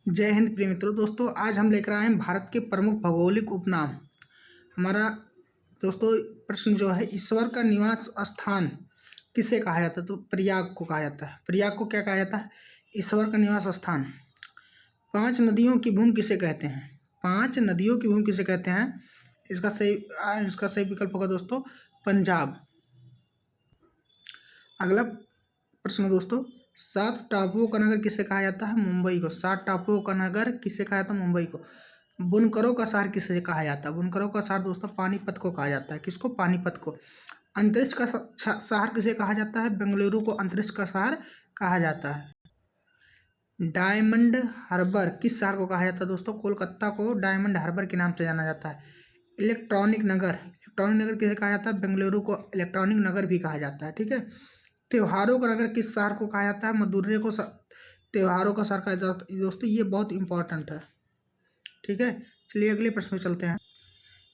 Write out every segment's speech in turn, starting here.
जय हिंद प्रिय मित्रों। दोस्तों आज हम लेकर आए हैं भारत के प्रमुख भौगोलिक उपनाम। हमारा दोस्तों प्रश्न जो है, ईश्वर का निवास स्थान किसे कहा जाता है? तो प्रयाग को कहा जाता है। प्रयाग को क्या कहा जाता है? ईश्वर का निवास स्थान। 5 नदियों की भूमि किसे कहते हैं? 5 नदियों की भूमि किसे कहते हैं? इसका सही विकल्प होगा दोस्तों पंजाब। अगला प्रश्न दोस्तों, 7 टापुओं का नगर किसे कहा जाता है? मुंबई को। 7 टापुओं का नगर किसे कहा जाता है? मुंबई को। बुनकरों का शहर किसे कहा जाता है? बुनकरों का शहर दोस्तों पानीपत को कहा जाता है। किसको? पानीपत को। अंतरिक्ष का शहर किसे कहा जाता है? बेंगलुरु को अंतरिक्ष का शहर कहा जाता है। डायमंड हार्बर किस शहर को कहा जाता है दोस्तों? कोलकाता को डायमंड हार्बर के नाम से जाना जाता है। इलेक्ट्रॉनिक नगर किसे कहा जाता है? बेंगलुरु को इलेक्ट्रॉनिक नगर भी कहा जाता है। ठीक है। त्योहारों का नगर किस शहर को कहा जाता है? मदुरै को त्योहारों का शहर कहा जाता है। दोस्तों ये बहुत इंपॉर्टेंट है। ठीक है, चलिए अगले प्रश्न में चलते हैं।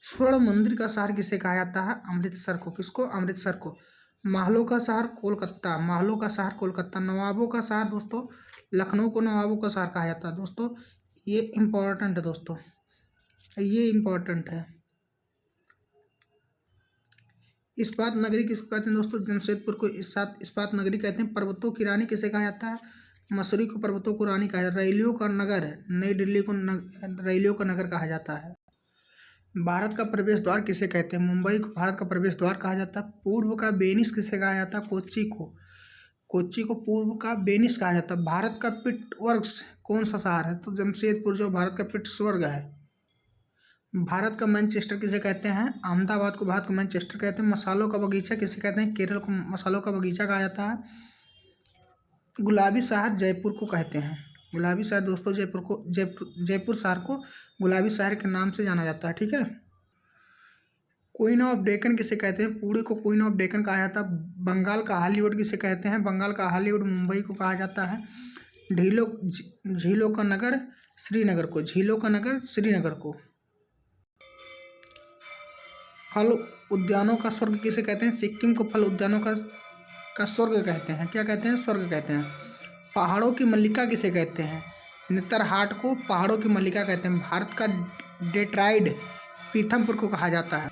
स्वर्ण मंदिर का शहर किसे कहा जाता है? अमृतसर को। किसको? अमृतसर को। महलों का शहर कोलकाता। महलों का शहर कोलकाता। नवाबों का शहर दोस्तों लखनऊ को नवाबों का शहर कहा जाता है। दोस्तों ये इम्पोर्टेंट है। दोस्तों ये इम्पोर्टेंट है। इस्पात नगरी किसको कहते हैं दोस्तों? जमशेदपुर को इस्पात नगरी कहते हैं। पर्वतों की रानी किसे कहा जाता है? मसूरी को पर्वतों को रानी कहा जाता है। रैलियों का नगर नई दिल्ली को रैलियों का नगर कहा जाता है। भारत का प्रवेश द्वार किसे कहते हैं? मुंबई को भारत का प्रवेश द्वार कहा जाता है। पूर्व का वेनिस किसे कहा जाता है? कोच्चि को। कोच्चि को पूर्व का वेनिस कहा जाता है। भारत का पिटसबर्ग कौन सा शहर है? तो जमशेदपुर जो भारत का पिटसबर्ग है। भारत का मैनचेस्टर किसे कहते हैं? अहमदाबाद को भारत का मैनचेस्टर कहते हैं। मसालों का बगीचा किसे कहते हैं? केरल को मसालों का बगीचा कहा जाता है। गुलाबी शहर जयपुर को कहते हैं। गुलाबी शहर दोस्तों जयपुर शहर को गुलाबी शहर के नाम से जाना जाता है। ठीक है। क्वीन ऑफ डेक्कन किसे कहते हैं? पुणे को क्वीन ऑफ डेक्कन कहा जाता है। बंगाल का हॉलीवुड किसे कहते हैं? बंगाल का हॉलीवुड मुंबई को कहा जाता है। झीलों का नगर श्रीनगर को। झीलों का नगर श्रीनगर को। फल उद्यानों का स्वर्ग किसे कहते हैं? सिक्किम को फल उद्यानों का स्वर्ग कहते हैं। क्या कहते हैं? स्वर्ग कहते हैं। पहाड़ों की मल्लिका किसे कहते हैं? नेतरहाट को पहाड़ों की मल्लिका कहते हैं। भारत का डेट्राइड पीथमपुर को कहा जाता है।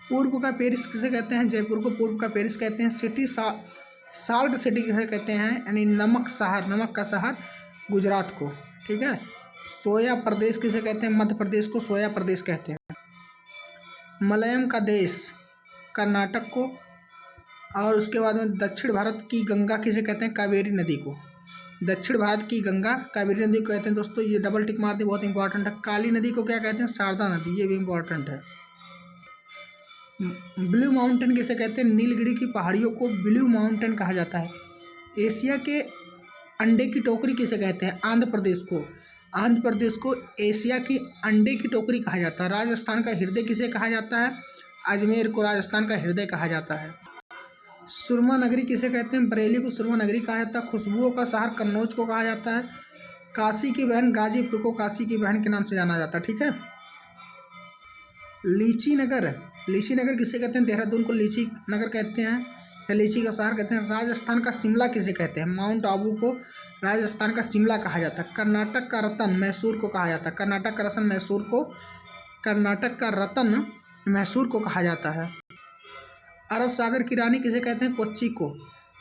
पूर्व का पेरिस किसे कहते हैं? जयपुर को पूर्व का पेरिस कहते हैं। साल्ट सिटी किसे कहते हैं? यानी नमक का शहर गुजरात को। ठीक है। सोया प्रदेश किसे कहते हैं? मध्य प्रदेश को सोया प्रदेश कहते हैं। मलयम का देश कर्नाटक को। और उसके बाद में दक्षिण भारत की गंगा किसे कहते हैं? कावेरी नदी को। दक्षिण भारत की गंगा कावेरी नदी को कहते हैं। दोस्तों ये डबल टिक मार दे, बहुत इंपॉर्टेंट है। काली नदी को क्या कहते हैं? शारदा नदी। ये भी इंपॉर्टेंट है। ब्लू माउंटेन किसे कहते हैं? नीलगिरी की पहाड़ियों को ब्लू माउंटेन कहा जाता है। एशिया के अंडे की टोकरी किसे कहते हैं? आंध्र प्रदेश को। आंध्र प्रदेश को एशिया की अंडे की टोकरी कहा जाता है। राजस्थान का हृदय किसे कहा जाता है? अजमेर को राजस्थान का हृदय कहा जाता है। सुरमा नगरी किसे कहते हैं? बरेली को सुरमा नगरी कहा जाता है। खुशबुओं का शहर कन्नौज को कहा जाता है। काशी की बहन गाजीपुर को काशी की बहन के नाम से जाना जाता है। ठीक है। लीची नगर किसे कहते हैं? देहरादून को लीची नगर कहते हैं या लीची का शहर कहते हैं। राजस्थान का शिमला किसे कहते हैं? माउंट आबू को राजस्थान का शिमला कहा जाता है। कर्नाटक का रतन मैसूर को कहा जाता है। कर्नाटक का रतन मैसूर को कहा जाता है। अरब सागर की रानी किसे कहते हैं? कोच्चि को।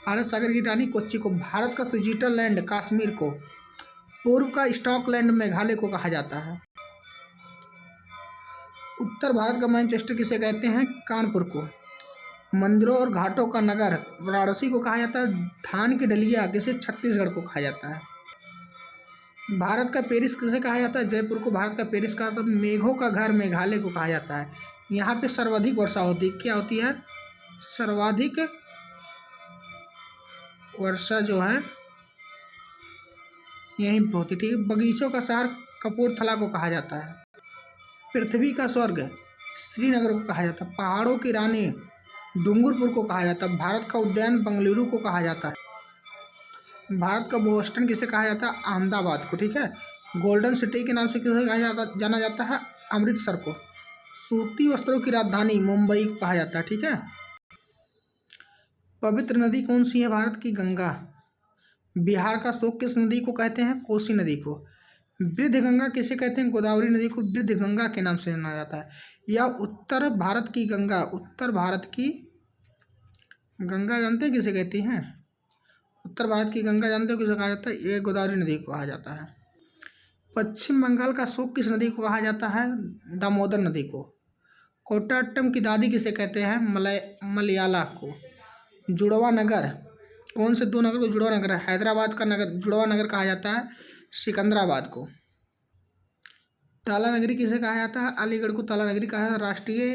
अरब सागर की रानी कोच्चि को। भारत का स्विट्जरलैंड कश्मीर को। पूर्व का स्कॉटलैंड मेघालय को कहा जाता है। उत्तर भारत का मैनचेस्टर किसे कहते हैं? कानपुर को। मंदिरों और घाटों का नगर वाराणसी को कहा जाता है। धान की डलिया किसे? छत्तीसगढ़ को कहा जाता है। भारत का पेरिस किसे कहा जाता है? जयपुर को भारत का पेरिस कहा जाता है। मेघों का घर मेघालय को कहा जाता है। यहाँ पे सर्वाधिक वर्षा होती है। क्या होती है? सर्वाधिक वर्षा जो है यहीं पे होती है। ठीक है। बगीचों का शहर कपूरथला को कहा जाता है। पृथ्वी का स्वर्ग श्रीनगर को कहा जाता है। पहाड़ों की रानी डूंगरपुर को कहा जाता है। भारत का उद्यान बेंगलुरु को कहा जाता है। भारत का बोस्टन किसे कहा जाता है? अहमदाबाद को। ठीक है। गोल्डन सिटी के नाम से किसे जाना जाता है? अमृतसर को। सूती वस्त्रों की राजधानी मुंबई को कहा जाता है। ठीक है। पवित्र नदी कौन सी है भारत की? गंगा। बिहार का शोक किस नदी को कहते हैं? कोसी नदी को। वृद्ध गंगा किसे कहते हैं? गोदावरी नदी को वृद्ध गंगा के नाम से जाना जाता है। या उत्तर भारत की गंगा, उत्तर भारत की गंगा जानते हैं किसे कहती हैं? उत्तर भारत की गंगा जानते हो किसे कहा जाता है? ये गोदावरी नदी को कहा जाता है। पश्चिम बंगाल का शोक किस नदी को कहा जाता है? दामोदर नदी को। कोट्टायम की दादी किसे कहते हैं? मलयाला को। जुड़वा नगर, कौन से दो नगर को जुड़वा नगर? हैदराबाद का नगर जुड़वा नगर कहा जाता है सिकंदराबाद को। ताला नगरी किसे कहा जाता है? अलीगढ़ को ताला नगरी कहा जाता है। राष्ट्रीय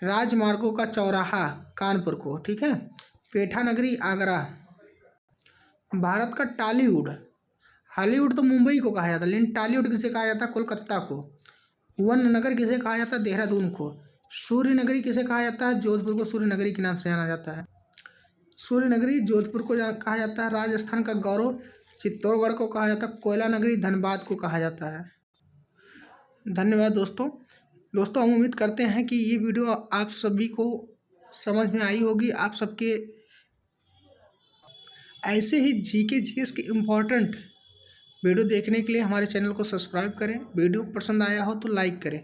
राजमार्गों का चौराहा कानपुर को, ठीक है। पेठा नगरी आगरा। भारत का टॉलीवुड, हॉलीवुड तो मुंबई को कहा जाता है, लेकिन टॉलीवुड किसे कहा जाता है? कोलकाता को। वन नगर किसे कहा जाता है? देहरादून को। सूर्य नगरी किसे कहा जाता है? जोधपुर को सूर्य नगरी के नाम से जाना जाता है। सूर्य नगरी जोधपुर को कहा जाता है। राजस्थान का गौरव चित्तौड़गढ़ को कहा जाता है। कोयला नगरी धनबाद को कहा जाता है। धन्यवाद दोस्तों। हम उम्मीद करते हैं कि ये वीडियो आप सभी को समझ में आई होगी। आप सबके ऐसे ही जीके जीएस के इम्पोर्टेंट वीडियो देखने के लिए हमारे चैनल को सब्सक्राइब करें। वीडियो पसंद आया हो तो लाइक करें।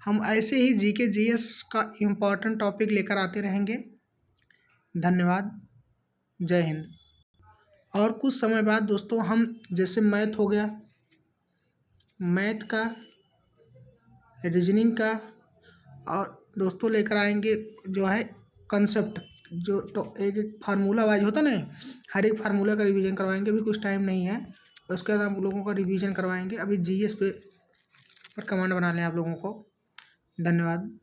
हम ऐसे ही जीके जीएस का इम्पोर्टेंट टॉपिक लेकर आते रहेंगे। धन्यवाद। जय हिंद। और कुछ समय बाद दोस्तों हम जैसे मैथ हो गया, मैथ का, रीजनिंग का, और दोस्तों लेकर आएंगे जो है कंसेप्ट, जो तो एक एक फार्मूला वाइज होता ना, हर एक फार्मूला का रिवीजन करवाएंगे। अभी कुछ टाइम नहीं है, उसके बाद आप लोगों का रिवीजन करवाएंगे। अभी जीएस पर कमांड बना लें आप लोगों को। धन्यवाद।